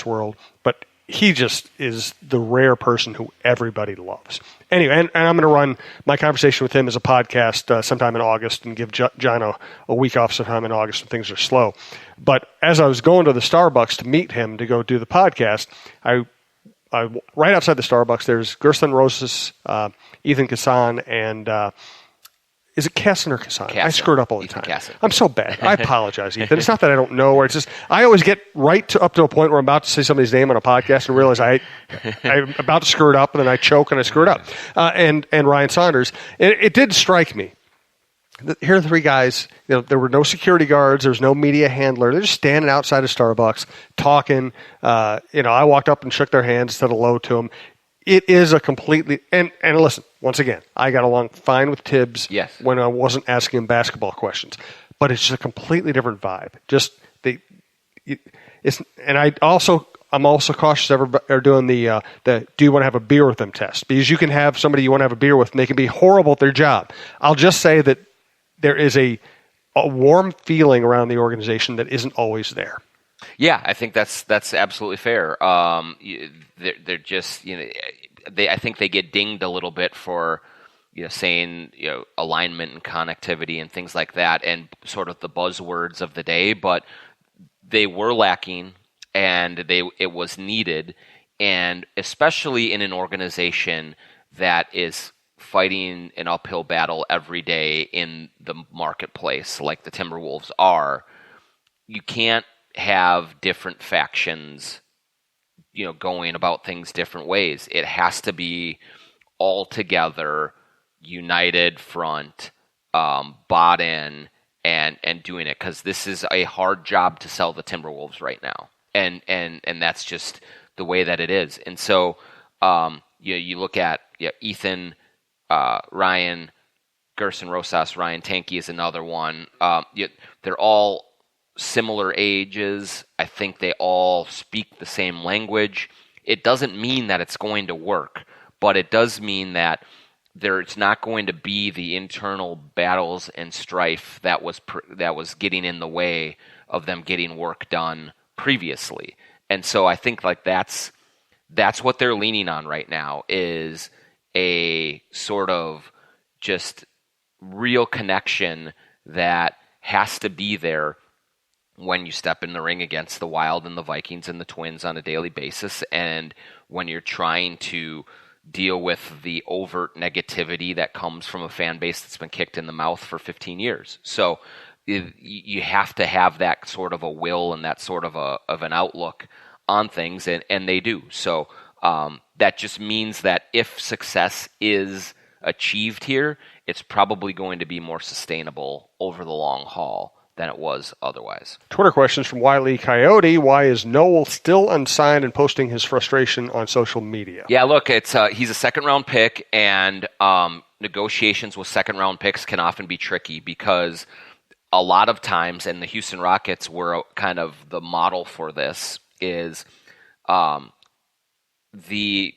sports world, but he just is the rare person who everybody loves. Anyway, and I'm going to run my conversation with him as a podcast sometime in August and give John a week off sometime in August when things are slow. But as I was going to the Starbucks to meet him to go do the podcast, I right outside the Starbucks, there's Gerson Rosas, Ethan Kassan, and is it Kassan or Kassan? Kassan. I screw it up all the Ethan time. Kassan. I'm so bad. I apologize, Ethan. It's not that I don't know, or it's just I always get up to a point where I'm about to say somebody's name on a podcast and realize I'm about to screw it up, and then I choke and I screw it up. And Ryan Saunders. It did strike me. Here are the three guys. There were no security guards. There was no media handler. They're just standing outside of Starbucks talking. I walked up and shook their hands, said hello to them. It is a completely and listen, once again, I got along fine with Tibbs when I wasn't asking him basketball questions, but it's just a completely different vibe. I'm also cautious of doing the do you want to have a beer with them test, because you can have somebody you want to have a beer with and they can be horrible at their job. I'll just say that there is a warm feeling around the organization that isn't always there. Yeah, I think that's absolutely fair. They're just I think they get dinged a little bit for saying alignment and connectivity and things like that, and sort of the buzzwords of the day. But they were lacking, and it was needed, and especially in an organization that is fighting an uphill battle every day in the marketplace like the Timberwolves are. You can't have different factions going about things different ways. It has to be all together, united front, bought in, and doing it, because this is a hard job to sell the Timberwolves right now, and that's just the way that it is. And so you look at Ethan, Ryan, Gerson Rosas, Ryan Tanke is another one. They're all similar ages. I think they all speak the same language. It doesn't mean that it's going to work, but it does mean that there's not going to be the internal battles and strife that was getting in the way of them getting work done previously. And so I think that's what they're leaning on right now, is a sort of just real connection that has to be there when you step in the ring against the Wild and the Vikings and the Twins on a daily basis, and when you're trying to deal with the overt negativity that comes from a fan base that's been kicked in the mouth for 15 years. So you have to have that sort of a will and that sort of an outlook on things, and they do. So that just means that if success is achieved here, it's probably going to be more sustainable over the long haul than it was otherwise. Twitter questions from Wiley Coyote. Why is Noel still unsigned and posting his frustration on social media? Yeah, look, he's a second-round pick, and negotiations with second-round picks can often be tricky, because a lot of times, and the Houston Rockets were kind of the model for this, is the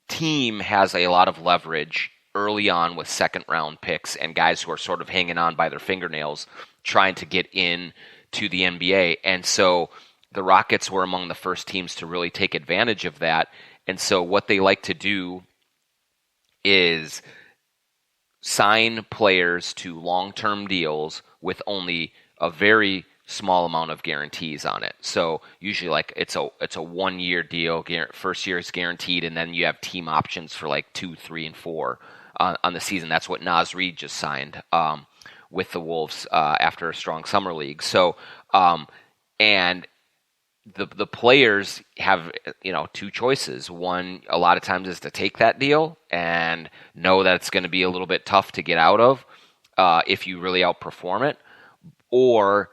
team has a lot of leverage early on with second-round picks and guys who are sort of hanging on by their fingernails trying to get in to the NBA. And so the Rockets were among the first teams to really take advantage of that. And so what they like to do is sign players to long-term deals with only a very small amount of guarantees on it. So usually it's a 1 year deal. First year is guaranteed, and then you have team options for like 2, 3, and 4 on the season. That's what Naz Reid just signed with the Wolves after a strong summer league. So and the players have two choices. One, a lot of times, is to take that deal and know that it's going to be a little bit tough to get out of if you really outperform it, or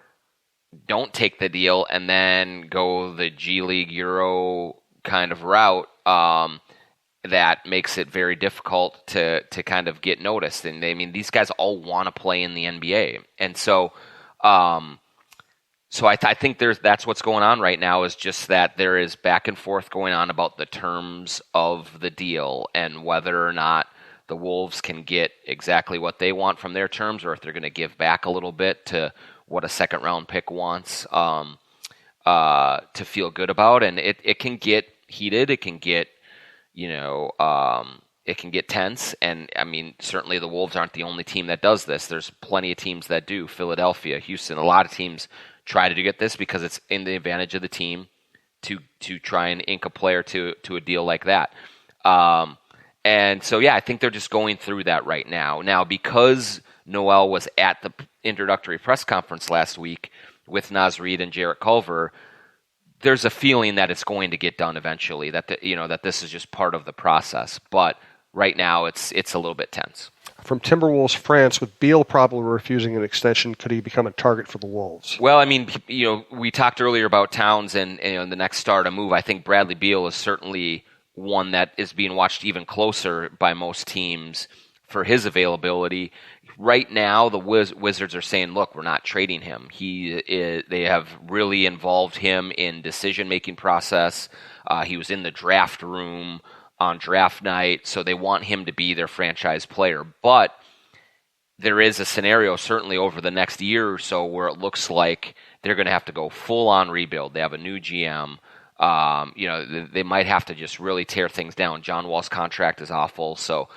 don't take the deal and then go the G League Euro kind of route that makes it very difficult to kind of get noticed. And these guys all want to play in the NBA, and so I think that's what's going on right now, is just that there is back and forth going on about the terms of the deal and whether or not the Wolves can get exactly what they want from their terms, or if they're going to give back a little bit to what a second-round pick wants. to feel good about, and it can get heated. It can get it can get tense, and I mean, certainly the Wolves aren't the only team that does this. There's plenty of teams that do. Philadelphia, Houston, a lot of teams try to get this because it's in the advantage of the team to try and ink a player to a deal like that. And so, yeah, I think they're just going through that right now. Now, because Noel was at the introductory press conference last week with Naz Reid and Jarrett Culver, there's a feeling that it's going to get done eventually, that that this is just part of the process. But right now, it's a little bit tense. From Timberwolves France, with Beal probably refusing an extension, could he become a target for the Wolves? Well, I mean, we talked earlier about Towns and the next star to move. I think Bradley Beal is certainly one that is being watched even closer by most teams for his availability. Right now, the Wizards are saying, look, we're not trading him. They have really involved him in decision-making process. He was in the draft room on draft night, so they want him to be their franchise player. But there is a scenario, certainly over the next year or so, where it looks like they're going to have to go full-on rebuild. They have a new GM. They might have to just really tear things down. John Wall's contract is awful, so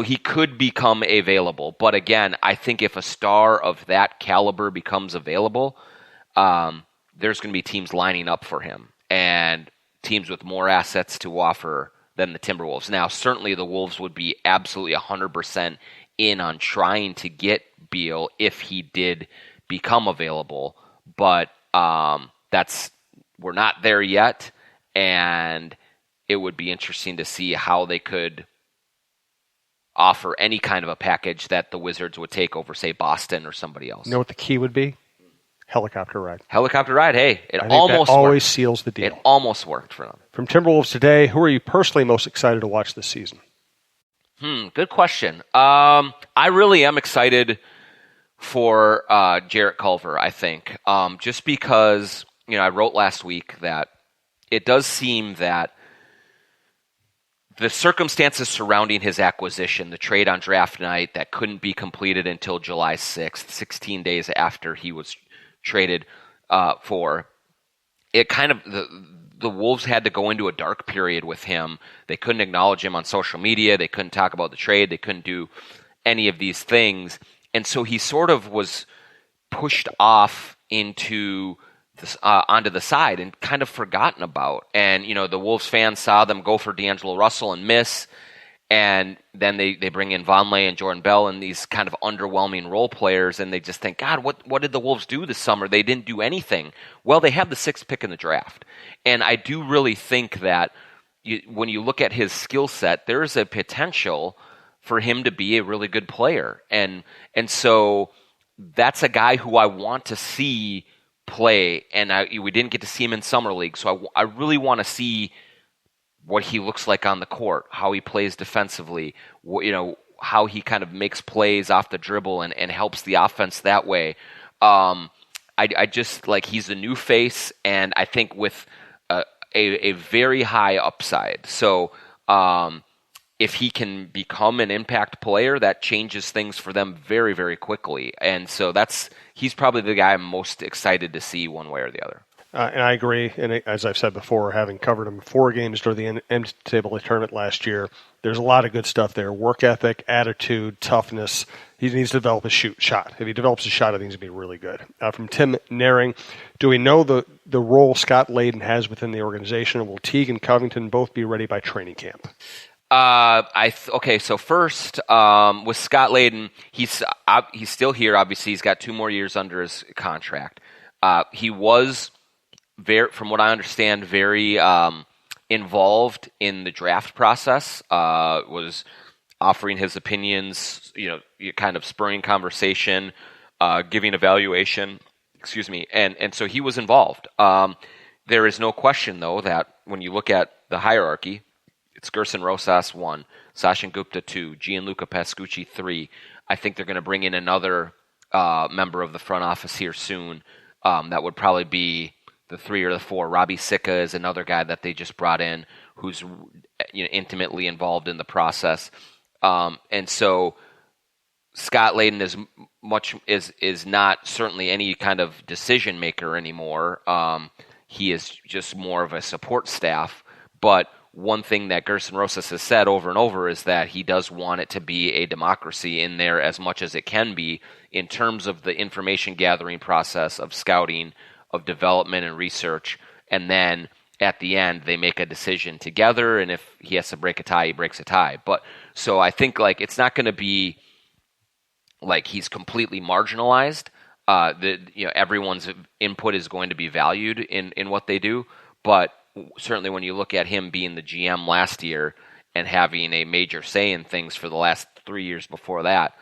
he could become available. But again, I think if a star of that caliber becomes available, there's going to be teams lining up for him, and teams with more assets to offer than the Timberwolves. Now, certainly the Wolves would be absolutely 100% in on trying to get Beal if he did become available, but we're not there yet, and it would be interesting to see how they could offer any kind of a package that the Wizards would take over, say, Boston or somebody else. You know what the key would be? Helicopter ride. Helicopter ride, hey, I think that always seals the deal. It almost worked for them. From Timberwolves Today, who are you personally most excited to watch this season? Good question. I really am excited for Jarrett Culver, I think, just because I wrote last week that it does seem that the circumstances surrounding his acquisition, the trade on draft night that couldn't be completed until July 6th, 16 days after he was traded for, it kind of the Wolves had to go into a dark period with him. They couldn't acknowledge him on social media. They couldn't talk about the trade. They couldn't do any of these things. And so he sort of was pushed off into onto the side and kind of forgotten about. And, the Wolves fans saw them go for D'Angelo Russell and miss. And then they bring in Vonleh and Jordan Bell and these kind of underwhelming role players. And they just think, God, what did the Wolves do this summer? They didn't do anything. Well, they have the 6th pick in the draft. And I do really think that when you look at his skill set, there is a potential for him to be a really good player. And so that's a guy who I want to see play, and we didn't get to see him in Summer League, so I really want to see what he looks like on the court, how he plays defensively, how he kind of makes plays off the dribble and helps the offense that way. I just like he's a new face, and I think with a very high upside. So if he can become an impact player, that changes things for them very, very quickly. And so he's probably the guy I'm most excited to see one way or the other. And I agree. And as I've said before, having covered him 4 games during the NCAA tournament last year, there's a lot of good stuff there. Work ethic, attitude, toughness. He needs to develop a shot. If he develops a shot, I think he's going to be really good. From Tim Naring, do we know the role Scott Layden has within the organization? And will Teague and Covington both be ready by training camp? So first, with Scott Layden, he's still here. Obviously, he's got 2 more years under his contract. He was from what I understand, very involved in the draft process. Was offering his opinions, kind of spurring conversation, giving evaluation. Excuse me, and so he was involved. There is no question, though, that when you look at the hierarchy, it's Gerson Rosas 1, Sachin Gupta 2, Gianluca Pascucci 3. I think they're going to bring in another member of the front office here soon. That would probably be the 3 or the 4. Robbie Sicca is another guy that they just brought in who's intimately involved in the process. And so Scott Layden is not certainly any kind of decision maker anymore. He is just more of a support staff. But one thing that Gerson Rosas has said over and over is that he does want it to be a democracy in there as much as it can be in terms of the information gathering process of scouting, of development and research, and then at the end they make a decision together, and if he has to break a tie, he breaks a tie. But so I think like it's not going to be like he's completely marginalized. Everyone's input is going to be valued in what they do, but certainly when you look at him being the GM last year and having a major say in things for the last 3 years before that,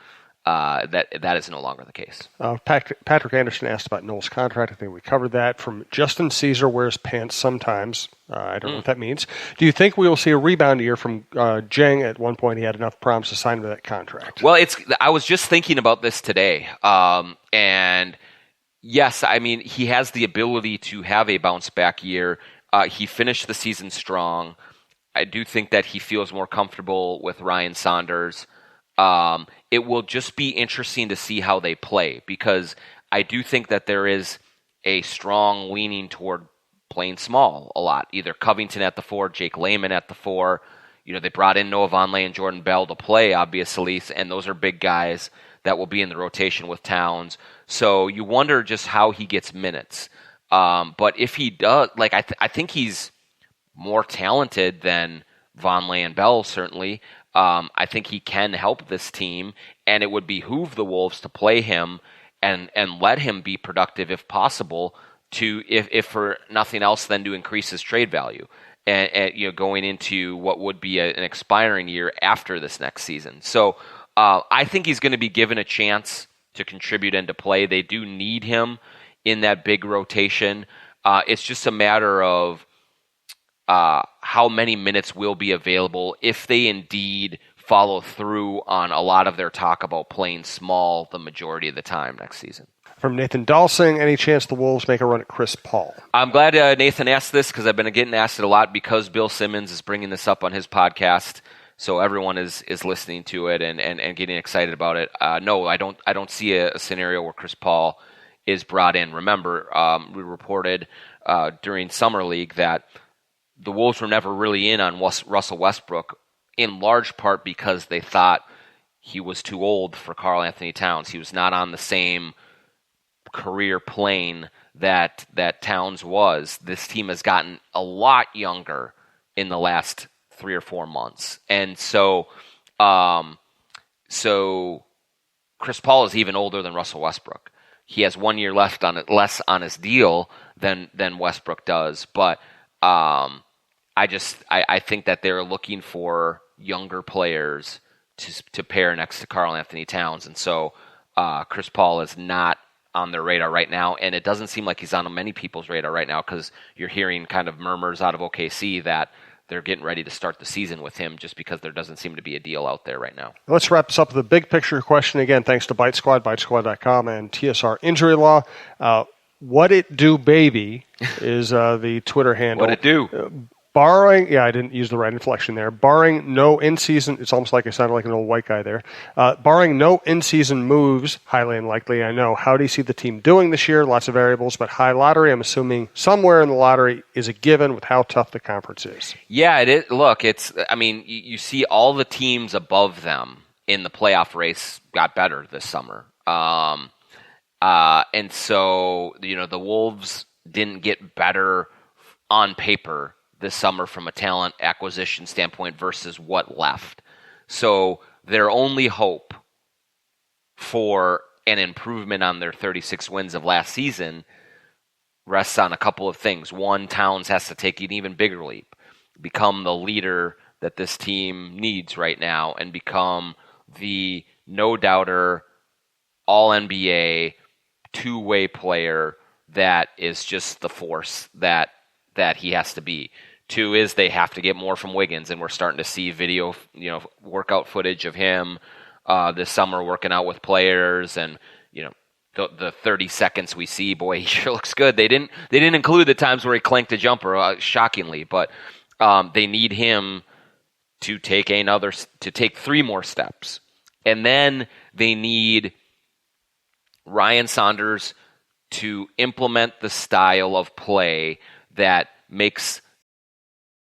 that is no longer the case. Patrick Anderson asked about Noel's contract. I think we covered that. From Justin Caesar, wears pants sometimes. I don't know what that means. Do you think we will see a rebound year from Jeng? At one point, he had enough promise to sign to that contract. Well, I was just thinking about this today, and yes, I mean he has the ability to have a bounce back year. He finished the season strong. I do think that he feels more comfortable with Ryan Saunders. It will just be interesting to see how they play, because I do think that there is a strong leaning toward playing small a lot. Either Covington at the 4, Jake Layman at the 4. They brought in Noah Vonleh and Jordan Bell to play, obviously, and those are big guys that will be in the rotation with Towns. So you wonder just how he gets minutes. But if he does, like I think he's more talented than Vonleh and Bell, certainly. I think he can help this team, and it would behoove the Wolves to play him and let him be productive if possible, to if for nothing else than to increase his trade value, and going into what would be an expiring year after this next season. So I think he's going to be given a chance to contribute and to play. They do need him in that big rotation. It's just a matter of how many minutes will be available if they indeed follow through on a lot of their talk about playing small the majority of the time next season. From Nathan Dalsing, any chance the Wolves make a run at Chris Paul? I'm glad Nathan asked this, because I've been getting asked it a lot, because Bill Simmons is bringing this up on his podcast, so everyone is listening to it and getting excited about it. No, I don't see a scenario where Chris Paul is brought in. Remember, we reported during Summer League that the Wolves were never really in on Russell Westbrook, in large part because they thought he was too old for Karl Anthony Towns. He was not on the same career plane that Towns was. This team has gotten a lot younger in the last 3 or 4 months. And so Chris Paul is even older than Russell Westbrook. He has 1 year left on it, less on his deal than Westbrook does. But I think that they're looking for younger players to pair next to Karl Anthony Towns. And so Chris Paul is not on their radar right now, and it doesn't seem like he's on many people's radar right now, because you're hearing kind of murmurs out of OKC that they're getting ready to start the season with him, just because there doesn't seem to be a deal out there right now. Let's wrap this up with a big picture question again, thanks to Bite Squad, bitesquad.com, and TSR Injury Law. What it do, baby, is the Twitter handle. What it do? Barring, I didn't use the right inflection there. Barring no in-season, it's almost like I sounded like an old white guy there. Barring no in-season moves, highly unlikely, I know. How do you see the team doing this year? Lots of variables, but high lottery, I'm assuming somewhere in the lottery is a given with how tough the conference is. Yeah, it is. Look, you see all the teams above them in the playoff race got better this summer. And so, the Wolves didn't get better on paper this summer from a talent acquisition standpoint versus what left. So their only hope for an improvement on their 36 wins of last season rests on a couple of things. One, Towns has to take an even bigger leap, become the leader that this team needs right now, and become the no-doubter, all-NBA, two-way player that is just the force that he has to be. Two is they have to get more from Wiggins, and we're starting to see video, workout footage of him this summer working out with players, and the 30 seconds we see, boy, he sure looks good. They didn't include the times where he clanked a jumper, shockingly, but they need him to take 3 more steps. And then they need Ryan Saunders to implement the style of play that makes